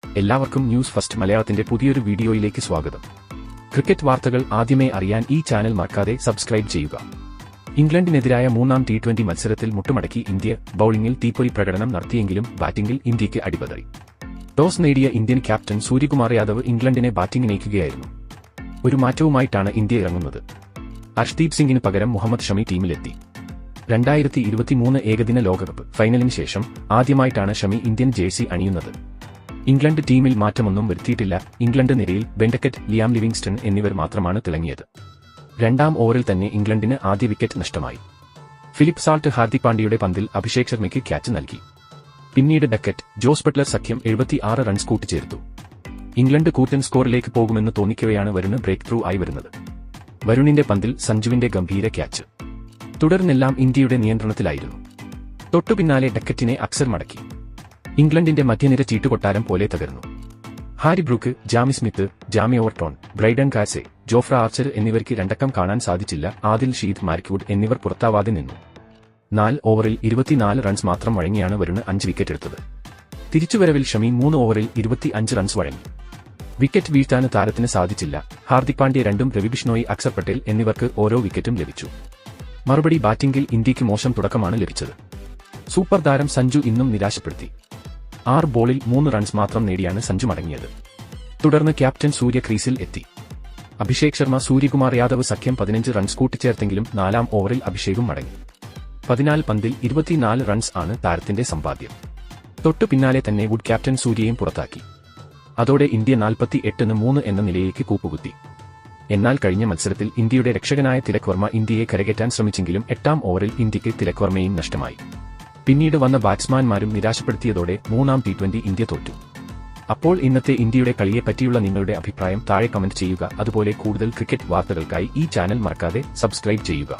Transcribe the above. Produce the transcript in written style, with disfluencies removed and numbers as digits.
എല്ലാവർക്കും news first മലയാളത്തിന്റെ പുതിയൊരു വീഡിയോയിലേക്ക് സ്വാഗതം. ക്രിക്കറ്റ് വാർത്തകൾ ആദ്യമേ അറിയാൻ ഈ ചാനൽ മറക്കാതെ സബ്സ്ക്രൈബ് ചെയ്യുക. ഇംഗ്ലണ്ടിനെതിരായ മൂന്നാം T20 മത്സരത്തിൽ മുട്ടുമടക്കി ഇന്ത്യ ബൌളിംഗിൽ തീപ്പൊരി പ്രകടനം നടത്തിയെങ്കിലും ബാറ്റിംഗിൽ ഇന്ത്യയ്ക്ക് അടിപതറി. ടോസ് നേടിയ ഇന്ത്യൻ ക്യാപ്റ്റൻ സൂര്യകുമാർ യാദവ് ഇംഗ്ലണ്ടിനെ ബാറ്റിംഗിനയക്കുകയായിരുന്നു. ഒരു മാറ്റവുമായിട്ടാണ് ഇന്ത്യ ഇറങ്ങുന്നത്. അർഷ്ദീപ് സിംഗിന് പകരം മുഹമ്മദ് ഷമി ടീമിലെത്തി. 2023 ഏകദിന ലോകകപ്പ് ഫൈനലിന് ശേഷം ആദ്യമായിട്ടാണ് ഷമി ഇന്ത്യൻ ജേഴ്സി അണിയുന്നത്. ഇംഗ്ലണ്ട് ടീമിൽ മാറ്റമൊന്നും വരുത്തിയിട്ടില്ല. ഇംഗ്ലണ്ട് നിരയിൽ ബെൻഡക്കറ്റ്, ലിയാം ലിവിങ്സ്റ്റൺ എന്നിവർ മാത്രമാണ് തിളങ്ങിയത്. രണ്ടാം ഓവറിൽ തന്നെ ഇംഗ്ലണ്ടിന് ആദ്യ വിക്കറ്റ് നഷ്ടമായി. ഫിലിപ്പ് സാൾട്ട് ഹാർദിക് പാണ്ഡ്യയുടെ പന്തിൽ അഭിഷേക് ശർമ്മയ്ക്ക് ക്യാച്ച് നൽകി. പിന്നീട് ഡക്കറ്റ്, ജോസ് ബട്ട്ലർ സഖ്യം 76 റൺസ് കൂട്ടിച്ചേർത്തു. ഇംഗ്ലണ്ട് കൂറ്റൻ സ്കോറിലേക്ക് പോകുമെന്ന് തോന്നിക്കവെയാണ് വരുണ് ബ്രേക്ക് ത്രൂ ആയി വരുന്നത്. വരുണിന്റെ പന്തിൽ സഞ്ജുവിന്റെ ഗംഭീര ക്യാച്ച്. തുടർന്നെല്ലാം ഇന്ത്യയുടെ നിയന്ത്രണത്തിലായിരുന്നു. തൊട്ടുപിന്നാലെ ഡക്കറ്റിനെ അക്സർ മടക്കി. ഇംഗ്ലണ്ടിന്റെ മധ്യനിര ചീട്ടുകൊട്ടാരം പോലെ തകർന്നു. ഹാരി ബ്രൂക്ക്, ജാമി സ്മിത്ത്, ജാമി overtone, Brydon Casey, Jofra archer എന്നിവർക്ക് രണ്ടക്കം കാണാൻ സാധിച്ചില്ല. ആദിൽ ഷീദ്, മാർക്വുഡ് എന്നിവർ പുറത്താവാതെ നിന്നു. 4 ഓവറിൽ 24 റൺസ് മാത്രം വഴങ്ങിയാണ് വരുണ് 5 വിക്കറ്റ് എടുത്തത്. തിരിച്ചുവരവിൽ ഷമി 3 ഓവറിൽ 25 റൺസ് വഴങ്ങി. വിക്കറ്റ് വീഴ്ത്താൻ താരത്തിന് സാധിച്ചില്ല. ഹാർദിക് പാണ്ഡ്യ 2ഉം രവി ബിഷ്ണോയി, അക്സർ പട്ടേൽ എന്നിവർക്ക് ഓരോ വിക്കറ്റും ലഭിച്ചു. മറുപടി ബാറ്റിംഗിൽ ഇന്ത്യയ്ക്ക് മോശം തുടക്കമാണ് ലഭിച്ചത്. സൂപ്പർ താരം സഞ്ജു ഇന്നും നിരാശപ്പെടുത്തി. 6 ബോളിൽ 3 റൺസ് മാത്രം നേടിയാണ് സഞ്ജു മടങ്ങിയത്. തുടർന്ന് ക്യാപ്റ്റൻ സൂര്യ ക്രീസിൽ എത്തി. അഭിഷേക് ശർമ്മ, സൂര്യകുമാർ യാദവ് സഖ്യം 15 റൺസ് കൂട്ടിച്ചേർത്തെങ്കിലും 4ാം ഓവറിൽ അഭിഷേകും മടങ്ങി. 14 പന്തിൽ 24 റൺസ് ആണ് താരത്തിന്റെ സമ്പാദ്യം. തൊട്ടു പിന്നാലെ തന്നെ വുഡ് ക്യാപ്റ്റൻ സൂര്യയും പുറത്താക്കി. അതോടെ ഇന്ത്യ 48-3 എന്ന നിലയിലേക്ക് കൂപ്പുകുത്തി. എന്നാൽ കഴിഞ്ഞ മത്സരത്തിൽ ഇന്ത്യയുടെ രക്ഷകനായ തിലക് വർമ്മ ഇന്ത്യയെ കരകയറ്റാൻ ശ്രമിച്ചെങ്കിലും 8ാം ഓവറിൽ ഇന്ത്യയ്ക്ക് തിലക് വർമ്മയും നഷ്ടമായി. പിന്നീട് വന്ന ബാറ്റ്സ്മാൻമാരും നിരാശപ്പെടുത്തിയതോടെ 3ാം T20 ഇന്ത്യ തോറ്റു. അപ്പോൾ ഇന്നത്തെ ഇന്ത്യയുടെ കളിയെപ്പറ്റിയുള്ള നിങ്ങളുടെ അഭിപ്രായം താഴെ കമന്റ് ചെയ്യുക. അതുപോലെ കൂടുതൽ ക്രിക്കറ്റ് വാർത്തകൾക്കായി ഈ ചാനൽ മറക്കാതെ സബ്സ്ക്രൈബ് ചെയ്യുക.